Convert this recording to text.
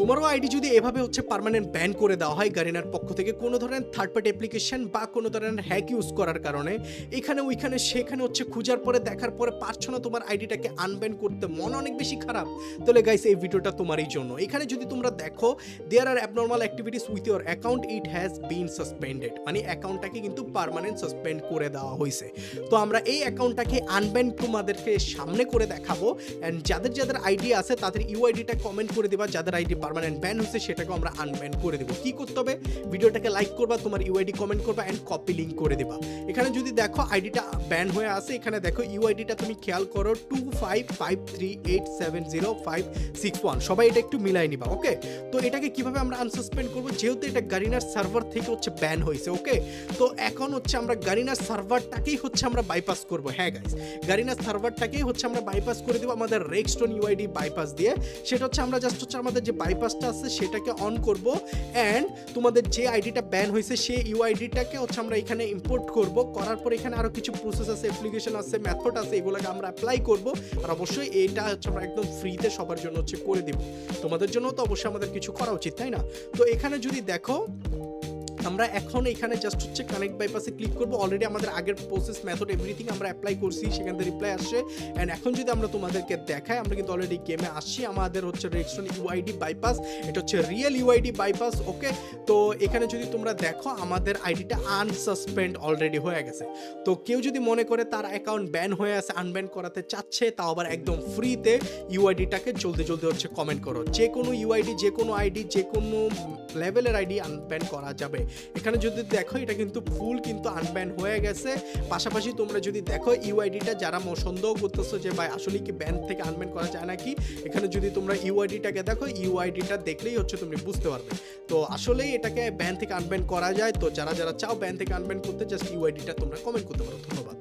তোমারও আইডি যদি এভাবে হচ্ছে পার্মানেন্ট ব্যান করে দেওয়া হয় গারিনার পক্ষ থেকে কোনো ধরনের থার্ড পার্টি অ্যাপ্লিকেশন বা কোনো ধরনের হ্যাক ইউজ করার কারণে, এখানে ওইখানে সেখানে হচ্ছে খোঁজার পরে দেখার পরে পারছো না তোমার আইডিটাকে আনব্যান করতে, মন অনেক বেশি খারাপ, তাহলে গাইস এই ভিডিওটা তোমারই জন্য। এখানে যদি তোমরা দেখো there are abnormal activities with your account, it has been suspended, মানে অ্যাকাউন্টটাকে কিন্তু পার্মানেন্ট সাসপেন্ড করে দেওয়া হয়েছে। তো আমরা এই অ্যাকাউন্টটাকে আনব্যান তোমাদেরকে সামনে করে দেখাবো, অ্যান্ড যাদের যাদের আইডি আছে তাদের ইউআইডিটা কমেন্ট করে দেবা, যাদের আইডি পার্মানেন্ট ব্যান হয়েছে সেটাকে আমরা আনব্যান করে দেবো। কি করতে হবে, ভিডিওটাকে লাইক করবা, তোমার ইউআইডি কমেন্ট করবা অ্যান্ড কপি লিঙ্ক করে দেবা। এখানে যদি দেখো আইডিটা ব্যান হয়ে আছে, এখানে দেখো ইউআইডিটা তুমি খেয়াল করো 2553870561, সবাই এটা একটু মিলাই নিবা। ওকে, তো এটাকে কিভাবে আমরা আনসাসপেন্ড করবো, যেহেতু এটা গারিনার সার্ভার থেকে হচ্ছে ব্যান হয়েছে। ওকে, তো এখন হচ্ছে আমরা গারিনার সার্ভারটাকেই হচ্ছে আমরা বাইপাস করবো। হ্যাঁ গাইস, গারিনার সার্ভারটাকেই হচ্ছে আমরা বাইপাস করে দেবো আমাদের রেক্সটন ইউআইডি বাইপাস দিয়ে। সেটা হচ্ছে আমরা জাস্ট হচ্ছে আমাদের যে বাইপাসটা আছে সেটাকে অন করব, অ্যান্ড তোমাদের যে আইডিটা ব্যান হয়েছে সেই ইউআইডিটাকে হচ্ছে আমরা এখানে ইম্পোর্ট করব। করার পর এখানে আরও কিছু প্রসেস আছে, অ্যাপ্লিকেশন আছে, মেথড আছে, এগুলোকে আমরা অ্যাপ্লাই করব। আর অবশ্যই এটা হচ্ছে আমরা একদম ফ্রিতে সবার জন্য হচ্ছে করে দিব। তোমাদের জন্য তো অবশ্যই আমাদের কিছু করা উচিত, তাই না? তো এখানে যদি দেখো আমরা এখন এখানে জাস্ট হচ্ছে কানেক্ট বাইপাসে ক্লিক করবো। অলরেডি আমাদের আগের প্রসেস মেথড এভরিথিং আমরা অ্যাপ্লাই করছি, সেখান থেকে রিপ্লাই আসছে। অ্যান্ড এখন যদি আমরা তোমাদেরকে দেখাই, আমরা কিন্তু অলরেডি গেমে আসছি। আমাদের হচ্ছে রেক্সটন ইউআইডি বাইপাস, এটা হচ্ছে রিয়েল ইউআইডি বাইপাস। ওকে, তো এখানে যদি তোমরা দেখো আমাদের আইডিটা আনসাসপেন্ড অলরেডি হয়ে গেছে। তো কেউ যদি মনে করে তার অ্যাকাউন্ট ব্যান হয়ে আছে, আনব্যান করাতে চাচ্ছে, তাও আবার একদম ফ্রিতে, ইউআইডিটাকে জলদি জলদি হচ্ছে কমেন্ট করো। যে কোনো ইউআইডি, যে কোনো আইডি, যে কোনো লেভেলের আইডি আনব্যান করা যাবে। এখানে যদি দেখো এটা কিন্তু ফুল কিন্তু আনব্যান হয়ে গেছে। পাশাপাশি তোমরা যদি দেখো ইউআইডিটা, যারা সন্দেহ করতেছো যে ভাই আসলে কি ব্যান থেকে আনব্যান করা যায় নাকি, এখানে যদি তোমরা ইউআইডিটাকে দেখো, ইউআইডিটা দেখলেই হচ্ছে তুমি বুঝতে পারবে। তো আসলেই এটাকে ব্যান থেকে আনব্যান করা যায়। তো যারা যারা চাও ব্যান থেকে আনব্যান করতে, জাস্ট ইউআইডিটা তোমরা কমেন্ট করতে পারো। ধন্যবাদ।